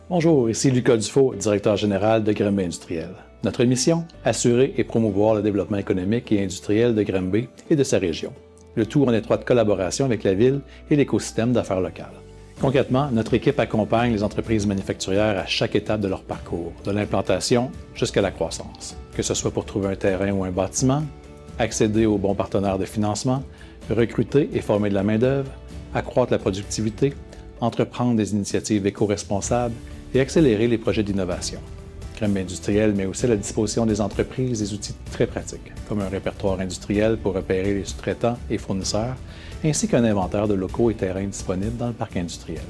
Bonjour, ici Lucas Dufault, directeur général de Granby Industriel. Notre mission, assurer et promouvoir le développement économique et industriel de Granby et de sa région. Le tout en étroite collaboration avec la Ville et l'écosystème d'affaires locales. Concrètement, notre équipe accompagne les entreprises manufacturières à chaque étape de leur parcours, de l'implantation jusqu'à la croissance. Que ce soit pour trouver un terrain ou un bâtiment, accéder aux bons partenaires de financement, recruter et former de la main-d'œuvre, accroître la productivité, entreprendre des initiatives éco-responsables et accélérer les projets d'innovation. Granby Industriel met aussi à la disposition des entreprises des outils très pratiques, comme un répertoire industriel pour repérer les sous-traitants et fournisseurs, ainsi qu'un inventaire de locaux et terrains disponibles dans le parc industriel.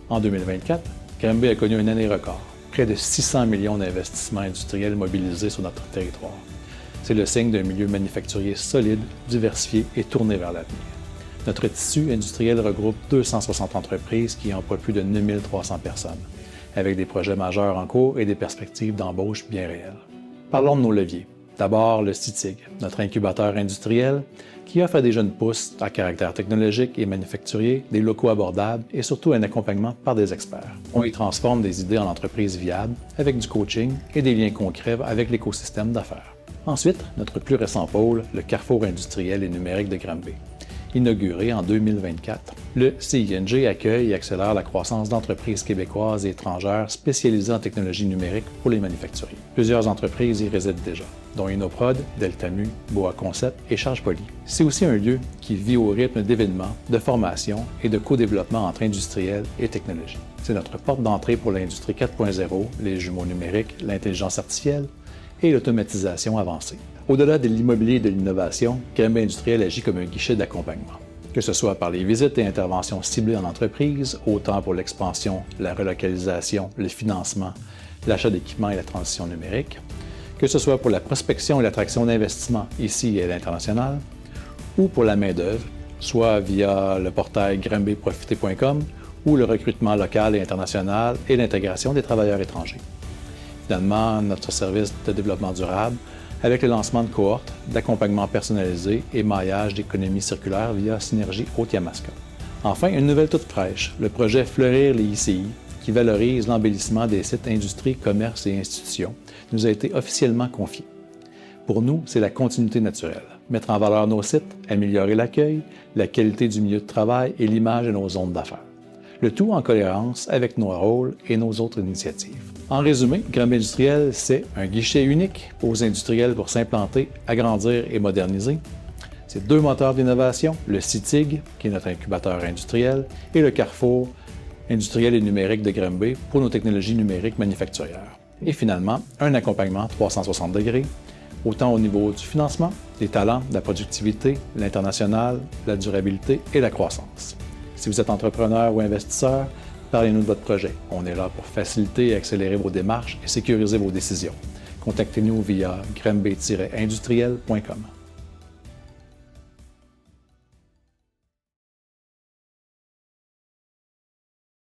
En 2024, Granby a connu une année record, près de 600 millions d'investissements industriels mobilisés sur notre territoire. C'est le signe d'un milieu manufacturier solide, diversifié et tourné vers l'avenir. Notre tissu industriel regroupe 260 entreprises qui emploient plus de 9300 personnes, avec des projets majeurs en cours et des perspectives d'embauche bien réelles. Parlons de nos leviers. D'abord, le CITIG, notre incubateur industriel, qui offre à des jeunes pousses à caractère technologique et manufacturier des locaux abordables et surtout un accompagnement par des experts. On y transforme des idées en entreprises viables avec du coaching et des liens concrets avec l'écosystème d'affaires. Ensuite, notre plus récent pôle, le Carrefour industriel et numérique de Granby. Inauguré en 2024, le CING accueille et accélère la croissance d'entreprises québécoises et étrangères spécialisées en technologie numérique pour les manufacturiers. Plusieurs entreprises y résident déjà, dont Innoprod, Deltamu, Boa Concept et Charge Poly. C'est aussi un lieu qui vit au rythme d'événements, de formation et de co-développement entre industriels et technologie. C'est notre porte d'entrée pour l'industrie 4.0, les jumeaux numériques, l'intelligence artificielle et l'automatisation avancée. Au-delà de l'immobilier et de l'innovation, Granby Industriel agit comme un guichet d'accompagnement. Que ce soit par les visites et interventions ciblées en entreprise, autant pour l'expansion, la relocalisation, le financement, l'achat d'équipements et la transition numérique, que ce soit pour la prospection et l'attraction d'investissements ici et à l'international, ou pour la main-d'œuvre, soit via le portail granbyprofité.com ou le recrutement local et international et l'intégration des travailleurs étrangers. Finalement, notre service de développement durable avec le lancement de cohortes, d'accompagnement personnalisé et maillage d'économie circulaire via Synergie Haute-Yamaska. Enfin, une nouvelle toute fraîche, le projet Fleurir les ICI, qui valorise l'embellissement des sites industrie, commerce et institutions, nous a été officiellement confié. Pour nous, c'est la continuité naturelle. Mettre en valeur nos sites, améliorer l'accueil, la qualité du milieu de travail et l'image de nos zones d'affaires. Le tout en cohérence avec nos rôles et nos autres initiatives. En résumé, Granby Industriel, c'est un guichet unique aux industriels pour s'implanter, agrandir et moderniser. C'est deux moteurs d'innovation, le CITIG, qui est notre incubateur industriel, et le Carrefour industriel et numérique de Granby pour nos technologies numériques manufacturières. Et finalement, un accompagnement 360 degrés, autant au niveau du financement, des talents, de la productivité, l'international, la durabilité et la croissance. Si vous êtes entrepreneur ou investisseur, parlez-nous de votre projet. On est là pour faciliter et accélérer vos démarches et sécuriser vos décisions. Contactez-nous via granby-industriel.com.